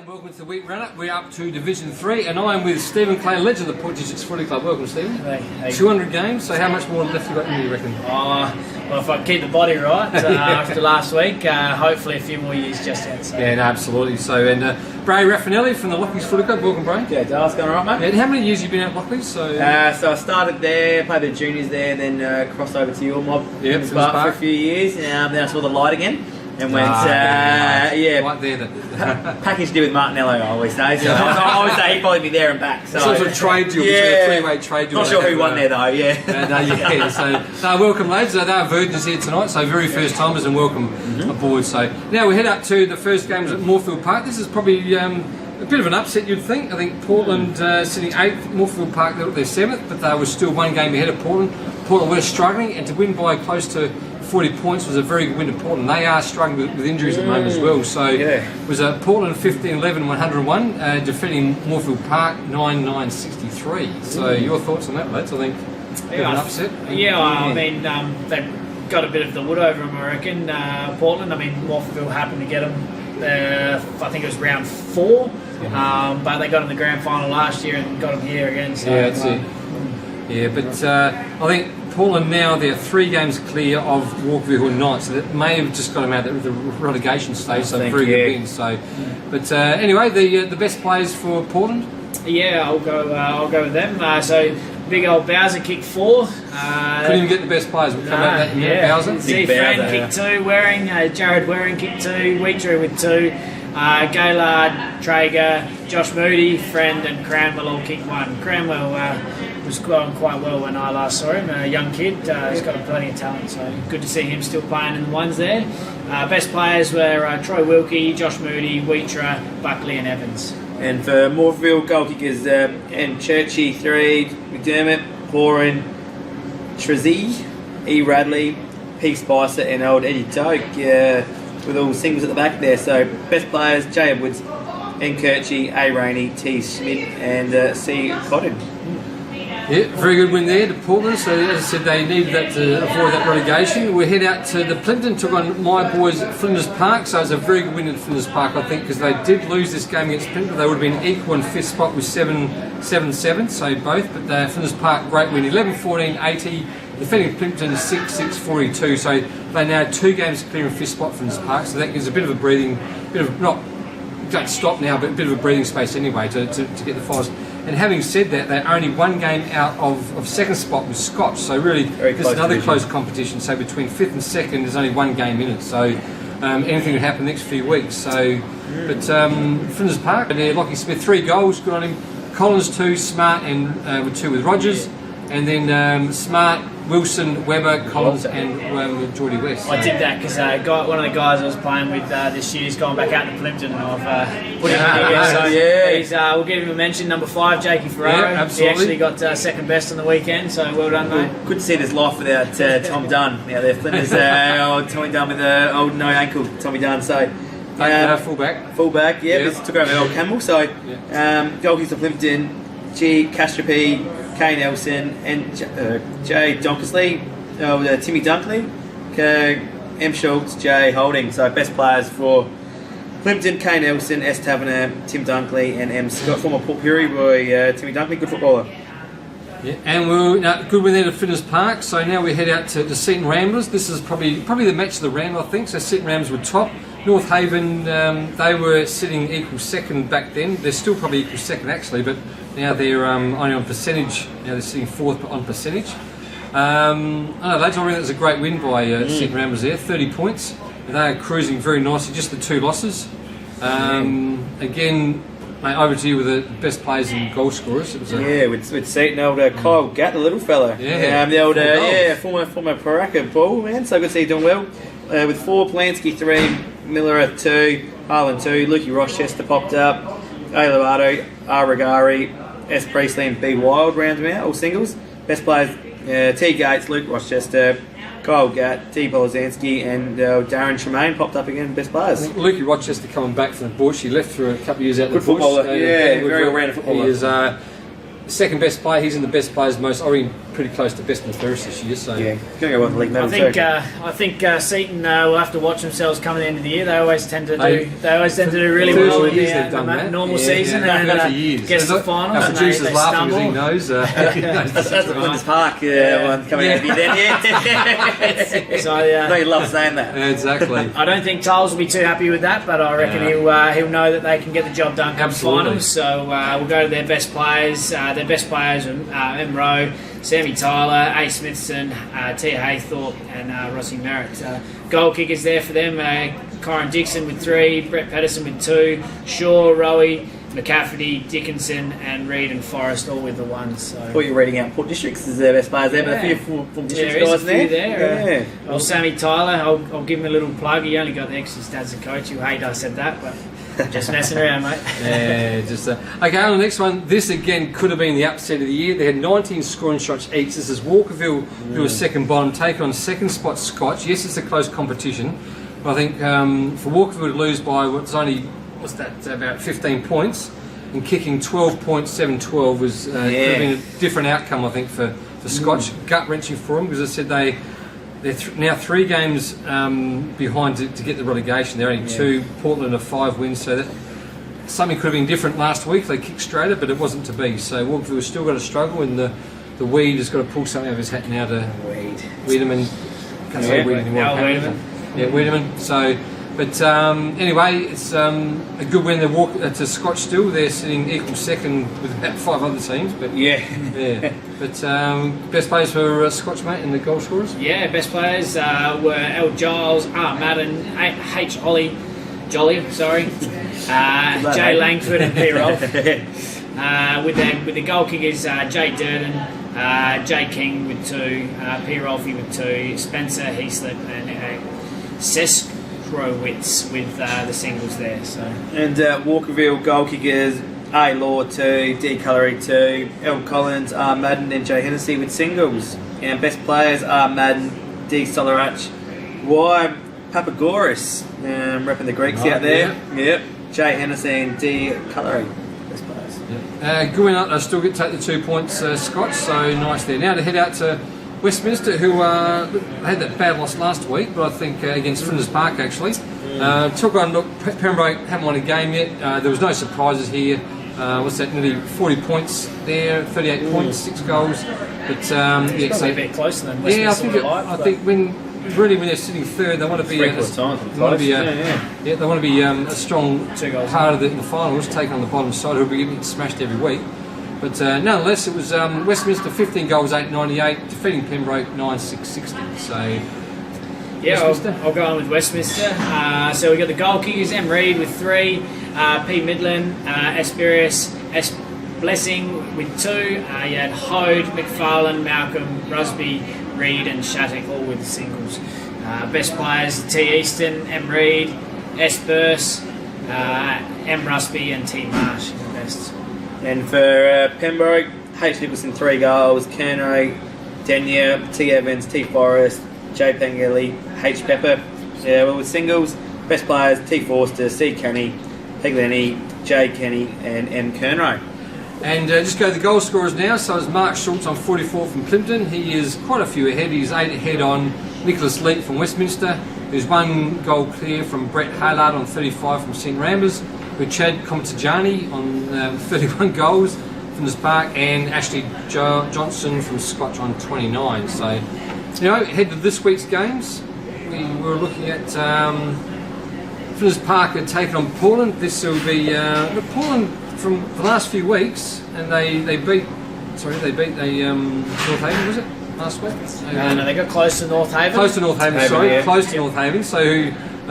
and welcome to the week run-up. We're up to Division 3 and I'm with Stephen Clay, legend of the Port Districts Footy Club. Welcome, Stephen. Hey. 200 games, so how much more left you got in you, you reckon? Well, if I can keep the body right after last week, hopefully a few more years just yet. So. Yeah, no, absolutely. So, and Bray Rafanelli from the Lockleys Footy Club. Welcome, Bray. Yeah, Darcy, going alright, mate? Yeah, and how many years have you been at Lockleys? So I started there, played the juniors there, then crossed over to your mob Flinders for Park a few years. Then I saw the light again. And went, right there. Package deal with Martinello, I always say. So I always say he'd probably be there and back. So some sort of trade deal, a three-way trade deal. Not sure who won there though, So welcome, lads. They are virgins here tonight, so very first timers and welcome aboard. So now we head up to the first games at Morphettville Park. This is probably a bit of an upset, you'd think. I think Portland sitting 8th, Morphettville Park they're 7th, but they were still one game ahead of Portland. Portland were struggling, and to win by close to 40 points was a very good win to Portland. They are struggling with injuries at the moment as well. So it was Portland 15-11, 101, defeating Morphettville Park 9-9-63. So your thoughts on that, lads? I think a bit of an upset. Yeah, I mean they've got a bit of the wood over them, I reckon. Portland. I mean Morphettville happened to get them. I think it was round 4, but they got in the grand final last year and got them here again. So, yeah, that's it. Yeah, but I think Portland now, they're 3 games clear of Walkerville Knights, so that may have just got them out of the relegation stage, so very good win. So, but anyway, the best players for Portland? Yeah, I'll go with them. So big old Bowser kicked 4. Couldn't even get the best players. We'll come out that in a minute. Bowser. See, Fran kicked 2, Waring, Jared Waring kicked 2, Wheatdrew with 2. Gaylard, Traeger, Josh Moody, Friend and Cranwell all kicked 1. Cranwell was going quite well when I last saw him, a young kid, he's got plenty of talent, so good to see him still playing in the ones there. Best players were Troy Wilkie, Josh Moody, Wheatra, Buckley and Evans. And for Morphettville, goal kickers, and Churchy 3, McDermott, Horan, Trezee, E. Radley, P. Spicer and old Eddie Toke, with all singles at the back there. So best players, J. Edwards, N. Kirchie, A. Rainey, T. Schmidt and C. Cotton. Yeah, very good win there to Portland. So as I said, they needed that to avoid that relegation. We head out to the Plympton, took on my boys at Flinders Park. So it was a very good win at Flinders Park, I think, because they did lose this game against Plympton. They would have been equal in 5th spot with 7-7, so both. But Flinders Park, great win, 11-14-80. Defending Plympton 6-6-42, so they now 2 games clear in 5th spot from this park, so that gives a bit of a breathing, don't stop now, but a bit of a breathing space anyway to get the finals. And having said that, they're only 1 game out of 2nd spot with Scotch, so really it's another close competition. So between 5th and 2nd, there's only 1 game in it. So anything could happen next few weeks. So, but Flinders Park, Lockie Smith 3 goals, good on him. Collins 2, Smart and with 2 with Rogers, and then Smart, Wilson, Webber, Collins and Geordie West. I did that because one of the guys I was playing with this year is going back out to Plympton and I've put him here. So we'll give him a mention, number 5, Jakey Ferraro. Yeah, absolutely. He actually got 2nd best on the weekend, so well done, mate. Good to see this life without Tom Dunn out there. Flinders, old Tommy Dunn with the old no ankle, Tommy Dunn. So fullback, this took over old Campbell. So goalkeepers for Plympton, G, Castrope, K. Nelson and J. Donkersley, Timmy Dunkley, M. Schultz, J. Holding. So best players for Plympton, K. Nelson, S. Taverner, Tim Dunkley and M. Scott, former Port Pirie boy, Timmy Dunkley, good footballer. Yeah, and we're good win there to Flinders Park. So now we head out to Seaton Ramblers. This is probably the match of the round, I think. So Seaton Ramblers were top. North Haven, they were sitting equal 2nd back then. They're still probably equal 2nd actually, but now they're only on percentage. Now they're sitting 4th on percentage. I know, lads, I think that was a great win by Seaton Ramblers there, 30 points. They are cruising very nicely, just the 2 losses. Again, mate, over to you with the best players and goal scorers. It was with Seaton, old Kyle Gatt, the little fella. The old former Paraka ball man. So good to see you doing well. With 4, Polanski 3, Miller 2, Harlan 2, Lukey Rochester popped up, A. Lovato, R. Regari, S. Priestley and B. Wild round them out, all singles. Best players, T. Gates, Luke Rochester, Kyle Gatt, T. Bolozanski and Darren Tremaine popped up again, best players. Lukey Rochester coming back from the bush, he left for a couple of years out in the bush. Footballer, very all-round footballer. He is 2nd best player, he's in the best players most. I mean, pretty close to best and fairest this year. So yeah, going to go on the league medal I think Seaton will have to watch themselves come at the end of the year. They always tend to do really well in the normal season and gets to the finals. Our producer's they laughing stumble. because he knows. That's the Flinders Park one coming out of you then, yeah. So, no, you love saying that. Yeah, exactly. I don't think Tiles will be too happy with that, but I reckon he'll know that they can get the job done come finals. So we'll go to their best players. Their best players are M. Rowe, Sammy Tyler, A. Smithson, Tia Haythorpe and Rossi Merritt. Goal kickers there for them, Kyron Dixon with 3, Brett Patterson with 2, Shaw, Rowie, McCafferty, Dickinson and Reid and Forrest all with the 1. So. I thought you were reading out Port Districts as their best players there, but a few from Districts guys there. Well, Sammy Tyler, I'll give him a little plug. He only got the extra stats as a coach. You hate I said that, but just messing around, mate. Yeah, just okay. On the next one, this again could have been the upset of the year. They had 19 scoring shots each. This is Walkerville, who was second bottom, taking on second spot Scotch. Yes, it's a close competition, but I think for Walkerville to lose by about 15 points and kicking 12.712 was could have been a different outcome. I think for Scotch, gut wrenching for them because I said they're now 3 games behind to get the relegation. They're only 2. Portland are 5 wins, so that something could have been different last week. They kicked straighter, but it wasn't to be. So Walkerville's still got to struggle, and the Weed has got to pull something out of his hat now to Wiedemann. Can't say Weed anymore. Yeah, Wiedemann. So, but anyway, it's a good win. They walk to Scotch still. They're sitting equal second with about 5 other teams. But yeah. But best players for Scotch, mate, and the goal scorers. Yeah, best players were L. Giles, R. Madden, H. Ollie, Jolly, sorry, J. Langford and P. Rolfe. With the goal kickers, J. Durden, J. King with 2, P. Rolfe with 2, Spencer Heaslip and Seskrowitz with the singles there. So. And Walkerville goal kickers, A. Law 2, D. Cullery 2, L. Collins, R. Madden and J. Hennessy with singles. And best players are Madden, D. Solarach, Y. Papagoris, repping the Greeks out there. Yep. J. Hennessy and D. Cullery. Best players. Going up, they still get to take the 2 points, Scotch, so nice there. Now to head out to Westminster, who had that bad loss last week, but I think against Flinders Park actually. Took on, Pembroke haven't won a game yet. There was no surprises here. Nearly 40 points there, 38 points, 6 goals. But it's probably a bit closer than Westminster. I think when they're sitting third, they want to be they want to be a strong part of the finals, taking on the bottom side, who'll be getting smashed every week. But nonetheless, it was Westminster 15 goals, 898, defeating Pembroke 9-6-60. So. Yeah, I'll go on with Westminster. So we got the goal kickers, M. Reid with 3, P. Midland, S. Burius, S. Blessing with 2. You had Hode, McFarlane, Malcolm, Rusby, Reid and Shattuck all with the singles. Best players, T. Easton, M. Reid, S. Burse, M. Rusby and T. Marsh are the best. And for Pembroke, H. Nicholson 3 goals, Kernray, Denya, T. Evans, T. Forrest, J. Pengeli, H. Pepper. With singles, best players T. Forster, C. Kenny, Peg Lenny, J. Kenny and M. Kernray. And just go to the goal scorers now. So it's Mark Schultz on 44 from Plympton. He is quite a few ahead. He's 8 ahead on Nicholas Leet from Westminster. There's 1 goal clear from Brett Haylard on 35 from Seaton Ramblers. With Chad Comtajani on 31 goals from this park, and Ashley Johnson from Scotch on 29. So, ahead to this week's games, we were looking at Flinders Park had taken on Portland. This will be Portland from the last few weeks, and they beat Northaven, was it, last week? No, they got close to Northaven. Close to Northaven, so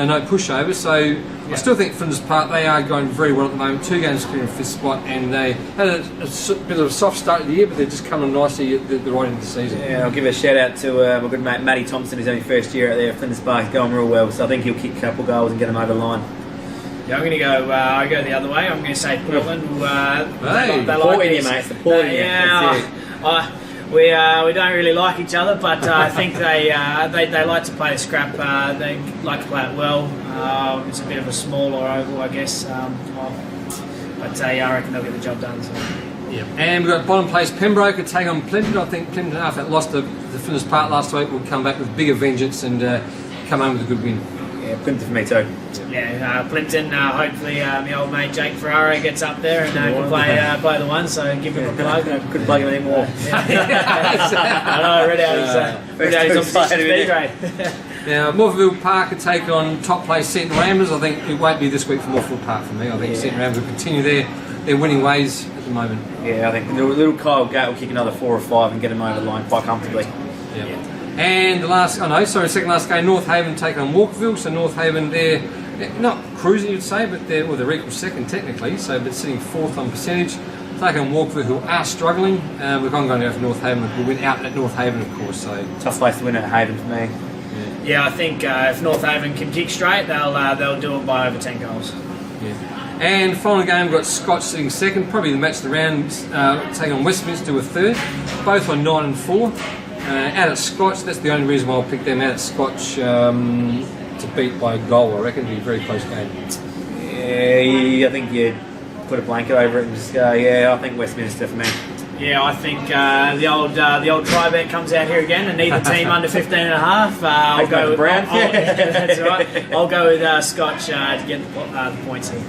no pushover. So I still think Flinders Park, they are going very well at the moment. 2 games clear in 5th spot, and they had a bit of a soft start of the year, but they're just coming nicely at the right end of the season. Yeah, I'll give a shout out to my good mate Matty Thompson, who's only first year out there at Flinders Park. He's going real well, so I think he'll kick a couple goals and get them over the line. Yeah, I'm going to go. I go the other way. I'm going to say Portland. They like it, mate. It's the Portland. We don't really like each other, but I think they like to play the scrap. They like to play it well. It's a bit of a smaller oval, I guess. But I reckon they'll get the job done. So. Yeah. And we've got bottom place Pembroke to take on Plympton. I think Plympton, after that lost to Flinders Park last week, will come back with bigger vengeance and come home with a good win. Yeah, Plympton for me too. Yeah, Plympton, hopefully my old mate Jake Ferraro gets up there and can play the one, so give him a plug. Couldn't plug him anymore. I know, I read out his opposition speed grade. Now, Morphettville Park are taking on top place Seaton Ramblers. I think it won't be this week for Morphettville Park for me. I think Seaton Ramblers will continue their winning ways at the moment. Yeah, I think little Kyle Gatt will kick another 4 or 5 and get him over the line quite comfortably. Yeah. And the second last game, North Haven taking on Walkerville. So North Haven, they're not cruising, you'd say, but they're equal second technically. So, but sitting 4th on percentage. Taking on Walkerville, who are struggling. We're going to go for North Haven. We'll win out at North Haven, of course. So tough place to win at Haven for me. Yeah, I think if North Haven can kick straight, they'll do it by over 10 goals. Yeah. And final game, we've got Scotch sitting second, probably the match of the round, taking on Westminster with third. Both on 9 and 4. Out at Scotch, that's the only reason why I'll pick them out at Scotch to beat by a goal. I reckon it'll be a very close game. Yeah, I think you'd put a blanket over it and just go, I think Westminster for me. Yeah, I think the old try-bet comes out here again and neither team under 15.5. I'll go with Brown. That's right. I'll go with Scotch to get the points here.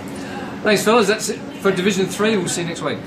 Thanks, fellas. That's it for Division 3. We'll see you next week.